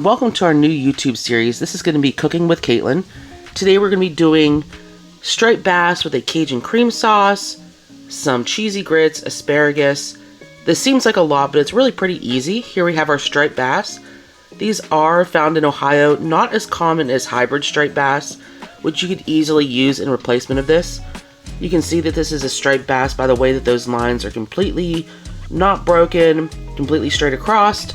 Welcome to our new YouTube series. This is going to be Cooking with Caitlin. Today we're going to be doing striped bass with a Cajun cream sauce, some cheesy grits, asparagus. This seems like a lot, but it's really pretty easy. Here we have our striped bass. These are found in Ohio, not as common as hybrid striped bass, which you could easily use in replacement of this. You can see that this is a striped bass by the way that those lines are completely not broken, completely straight across.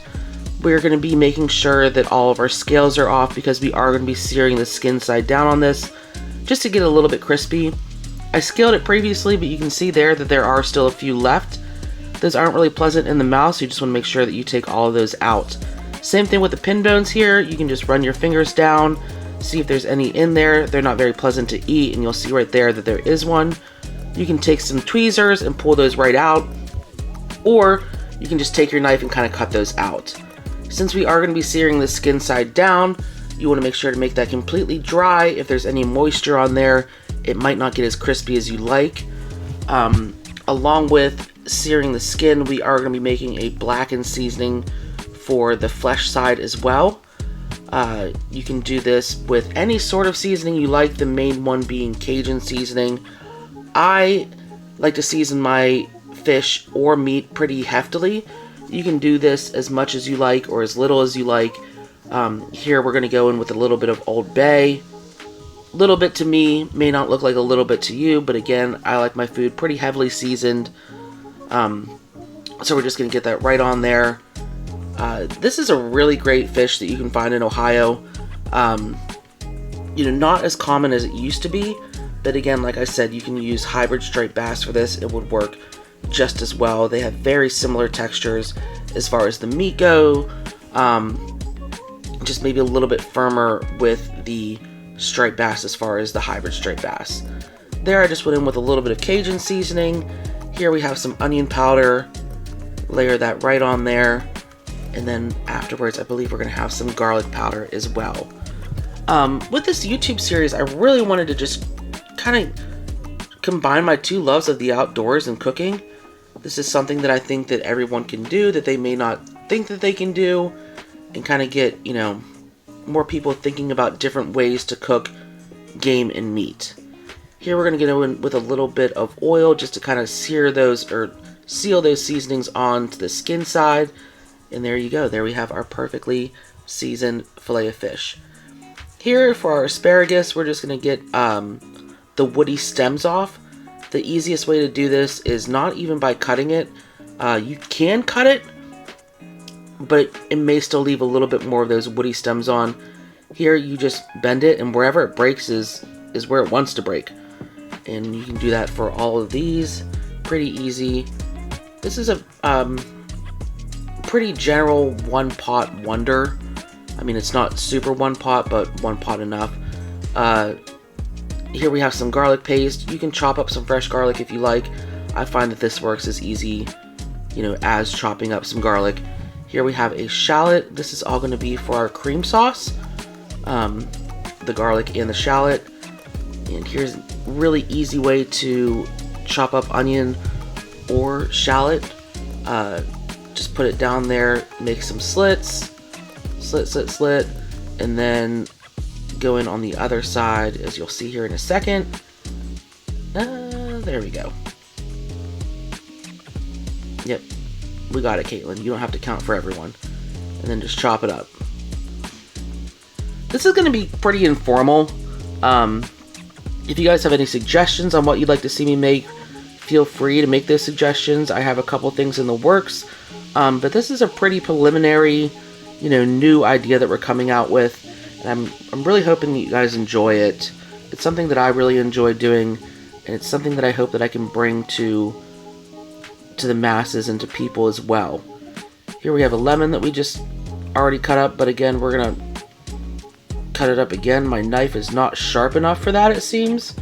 We're going to be making sure that all of our scales are off because we are going to be searing the skin side down on this just to get it a little bit crispy. I scaled it previously, but you can see there that there are still a few left. Those aren't really pleasant in the mouth, so you just want to make sure that you take all of those out. Same thing with the pin bones here. You can just run your fingers down, see if there's any in there. They're not very pleasant to eat, and you'll see right there that there is one. You can take some tweezers and pull those right out, or you can just take your knife and kind of cut those out. Since we are going to be searing the skin side down, you want to make sure to make that completely dry. If there's any moisture on there, it might not get as crispy as you like. Along with searing the skin, we are going to be making a blackened seasoning for the flesh side as well. You can do this with any sort of seasoning you like, the main one being Cajun seasoning. I like to season my fish or meat pretty heftily. You can do this as much as you like or as little as you like. Here we're going to go in with a little bit of Old Bay. Little bit to me may not look like a little bit to you, but again, I like my food pretty heavily seasoned. So we're just going to get that right on there. This is a really great fish that you can find in Ohio. Not as common as it used to be, but again, like I said, you can use hybrid striped bass for this. It would work just as well. They have very similar textures as far as the meat go, just maybe a little bit firmer with the striped bass as far as the hybrid striped bass. There I just went in with a little bit of Cajun seasoning. Here we have some onion powder, layer that right on there, and then afterwards I believe we're going to have some garlic powder as well. With this YouTube series, I really wanted to just kind of combine my two loves of the outdoors and cooking. This is something that I think that everyone can do that they may not think that they can do, and kind of get, more people thinking about different ways to cook game and meat. Here we're going to get in with a little bit of oil just to kind of sear those or seal those seasonings onto the skin side. And there you go. There we have our perfectly seasoned fillet of fish. Here for our asparagus, we're just going to get the woody stems off. The easiest way to do this is not even by cutting it. You can cut it, but it may still leave a little bit more of those woody stems on. Here you just bend it, and wherever it breaks is where it wants to break. And you can do that for all of these. Pretty easy. This is a pretty general one pot wonder. I mean, it's not super one pot, but one pot enough. Here we have some garlic paste. You can chop up some fresh garlic if you like. I find that this works as easy, as chopping up some garlic. Here we have a shallot. This is all going to be for our cream sauce. The garlic and the shallot. And here's a really easy way to chop up onion or shallot. Just put it down there, make some slits. Slit. And then go in on the other side, as you'll see here in a second. There we go. Yep, we got it, Caitlin. You don't have to count for everyone. And then just chop it up. This is going to be pretty informal. If you guys have any suggestions on what you'd like to see me make, feel free to make those suggestions. I have a couple things in the works, but this is a pretty preliminary, new idea that we're coming out with. And I'm really hoping that you guys enjoy it. It's something that I really enjoy doing, and it's something that I hope that I can bring to the masses and to people as well. Here we have a lemon that we just already cut up, but again, we're gonna cut it up again. My knife is not sharp enough for that, it seems.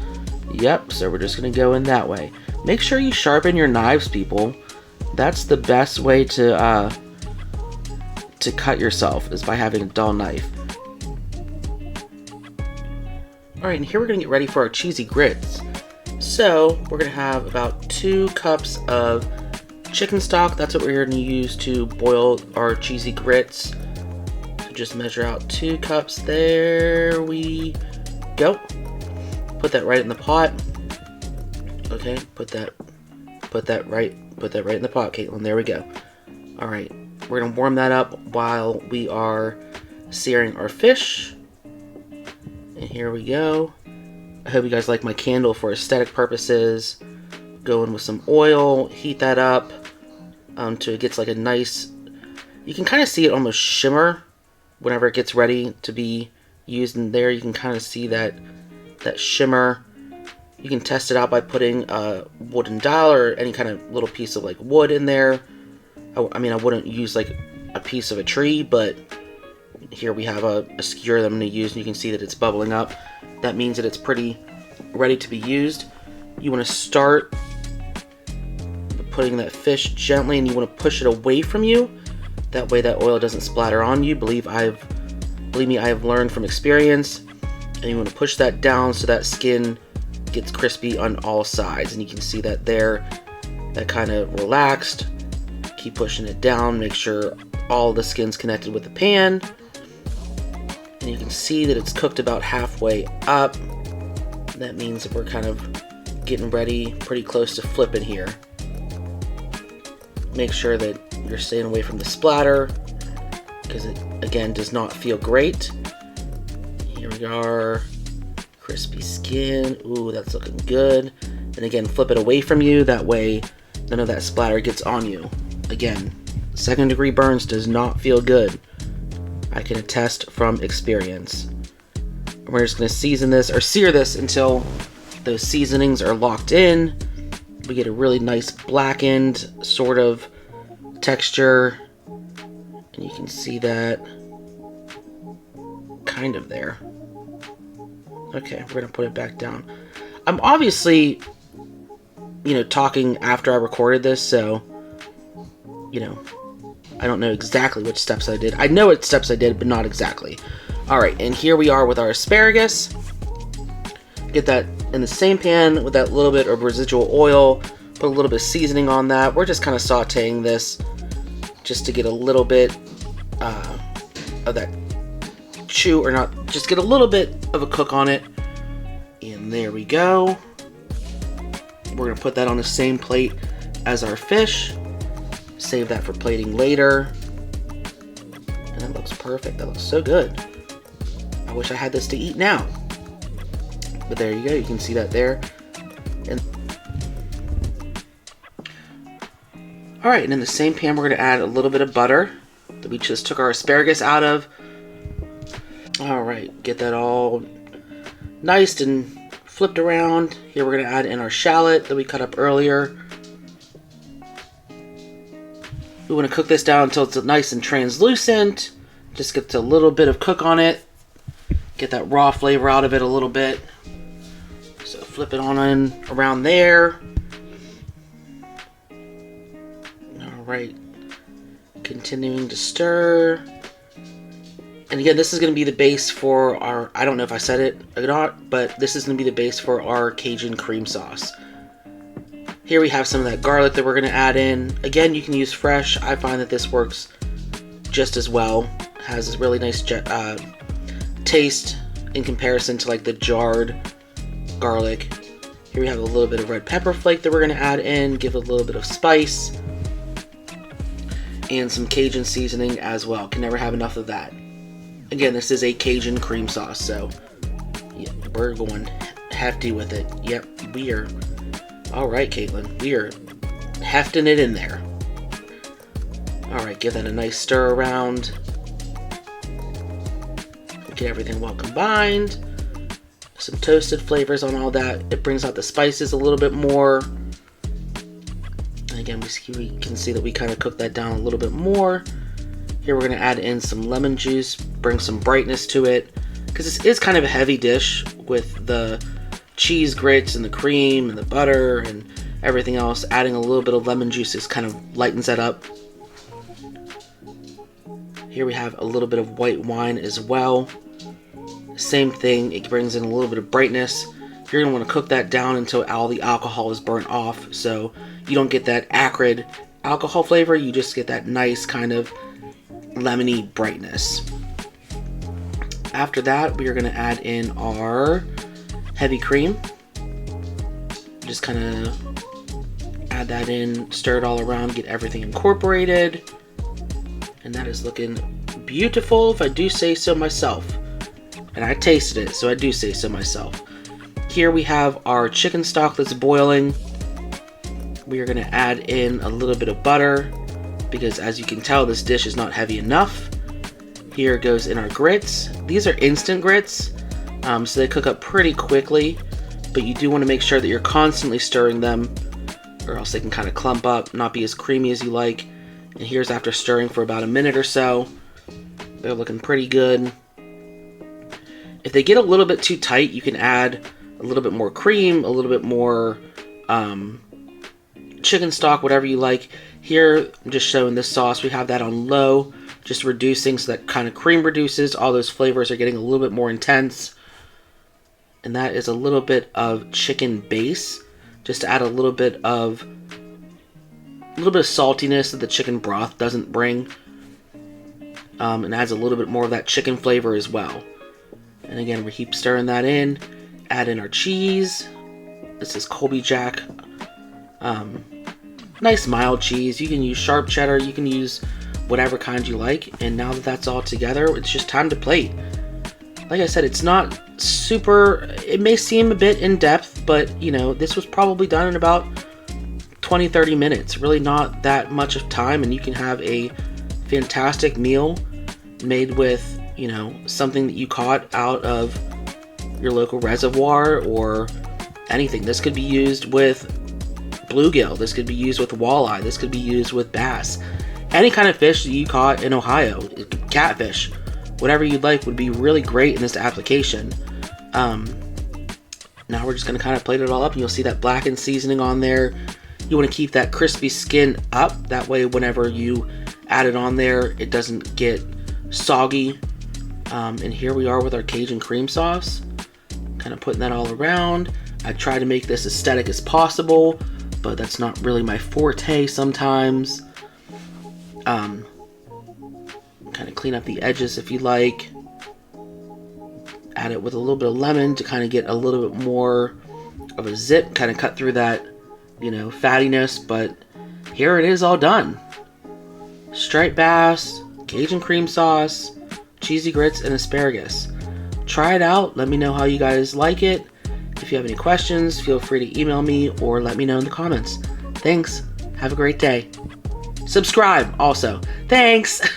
Yep, so we're just gonna go in that way. Make sure you sharpen your knives, people. That's the best way to cut yourself, is by having a dull knife. Alright, and here we're going to get ready for our cheesy grits. So, we're going to have about 2 cups of chicken stock. That's what we're going to use to boil our cheesy grits. just measure out 2 cups. There we go. Put that right in the pot. Okay, put that right in the pot, Caitlin. There we go. All right, we're gonna warm that up while we are searing our fish. And here we go. I hope you guys like my candle for aesthetic purposes. Go in with some oil, heat that up until it gets like a nice, you can kind of see it almost shimmer whenever it gets ready to be used in there. You can kind of see that shimmer. You can test it out by putting a wooden dowel or any kind of little piece of like wood in there. I mean, I wouldn't use like a piece of a tree, but here we have a skewer that I'm going to use, and you can see that it's bubbling up. That means that it's pretty ready to be used. You want to start putting that fish gently, and you want to push it away from you. That way that oil doesn't splatter on you. Believe me, I have learned from experience. And you want to push that down so that skin gets crispy on all sides. And you can see that there, that kind of relaxed. Keep pushing it down, make sure all the skin's connected with the pan. And you can see that it's cooked about halfway up. That means that we're kind of getting ready, pretty close to flipping here. Make sure that you're staying away from the splatter, because it, again, does not feel great. Here we are, crispy skin. Ooh, that's looking good. And again, flip it away from you, that way none of that splatter gets on you. Again, 2nd degree burns does not feel good. I can attest from experience. We're just going to season this, or sear this, until those seasonings are locked in. We get a really nice blackened sort of texture. And you can see that kind of there. Okay, we're going to put it back down. I'm obviously, talking after I recorded this, so, I don't know exactly which steps I did. I know what steps I did, but not exactly. Alright, and here we are with our asparagus. Get that in the same pan with that little bit of residual oil. Put a little bit of seasoning on that. We're just kind of sauteing this just to get a little bit of that chew, or not, just get a little bit of a cook on it. And there we go. We're going to put that on the same plate as our fish. Save that for plating later. And that looks perfect. That looks so good. I wish I had this to eat now. But there you go. You can see that there. And alright, and in the same pan we're going to add a little bit of butter that we just took our asparagus out of. Alright, get that all nice and flipped around. Here we're going to add in our shallot that we cut up earlier. We want to cook this down until it's nice and translucent. Just get a little bit of cook on it. Get that raw flavor out of it a little bit. So flip it on in around there. Alright. Continuing to stir. And again, this is going to be the base for our, I don't know if I said it or not, but this is going to be the base for our Cajun cream sauce. Here we have some of that garlic that we're going to add in. Again, you can use fresh. I find that this works just as well. It has this really nice taste in comparison to like the jarred garlic. Here we have a little bit of red pepper flake that we're going to add in. Give it a little bit of spice. And some Cajun seasoning as well. Can never have enough of that. Again, this is a Cajun cream sauce, so yeah, we're going hefty with it. Yep, we are. Alright, Caitlin, we are hefting it in there. Alright, give that a nice stir around. Get everything well combined. Some toasted flavors on all that. It brings out the spices a little bit more. And again, we can see that we kind of cook that down a little bit more. Here we're going to add in some lemon juice, bring some brightness to it. Because this is kind of a heavy dish with the cheese grits and the cream and the butter and everything else. Adding a little bit of lemon juice just kind of lightens that up. Here we have a little bit of white wine as well. Same thing, it brings in a little bit of brightness. You're going to want to cook that down until all the alcohol is burnt off, so you don't get that acrid alcohol flavor, you just get that nice kind of lemony brightness. After that, we are going to add in our heavy cream. Just kind of add that in, stir it all around, get everything incorporated. And that is looking beautiful, if I do say so myself. And I tasted it, so I do say so myself. Here we have our chicken stock that's boiling. We are going to add in a little bit of butter, because as you can tell, this dish is not heavy enough. Here goes in our grits. These are instant grits, so they cook up pretty quickly, but you do want to make sure that you're constantly stirring them, or else they can kind of clump up, not be as creamy as you like. And here's after stirring for about a minute or so. They're looking pretty good. If they get a little bit too tight, you can add a little bit more cream, a little bit more chicken stock, whatever you like. Here, I'm just showing this sauce. We have that on low, just reducing so that kind of cream reduces. All those flavors are getting a little bit more intense. And that is a little bit of chicken base, just to add a little bit of saltiness that the chicken broth doesn't bring. And adds a little bit more of that chicken flavor as well. And again, we keep stirring that in. Add in our cheese. This is Colby Jack. Nice mild cheese. You can use sharp cheddar. You can use whatever kind you like. And now that that's all together, it's just time to plate. Like I said, it's not super, it may seem a bit in depth, but you know, this was probably done in about 20-30 minutes. Really not that much of time, and you can have a fantastic meal made with, you know, something that you caught out of your local reservoir or anything. This could be used with bluegill. This could be used with walleye. This could be used with bass. Any kind of fish that you caught in Ohio, catfish, whatever you'd like would be really great in this application. Now we're just going to kind of plate it all up, and you'll see that blackened seasoning on there. You want to keep that crispy skin up. That way, whenever you add it on there, it doesn't get soggy. And here we are with our Cajun cream sauce. Kind of putting that all around. I try to make this aesthetic as possible, but that's not really my forte sometimes. Kind of clean up the edges if you like. Add it with a little bit of lemon to kind of get a little bit more of a zip, kind of cut through that, you know, fattiness. But here it is all done. Striped bass, Cajun cream sauce, cheesy grits, and asparagus. Try it out. Let me know how you guys like it. If you have any questions, feel free to email me or let me know in the comments. Thanks. Have a great day. Subscribe also. Thanks.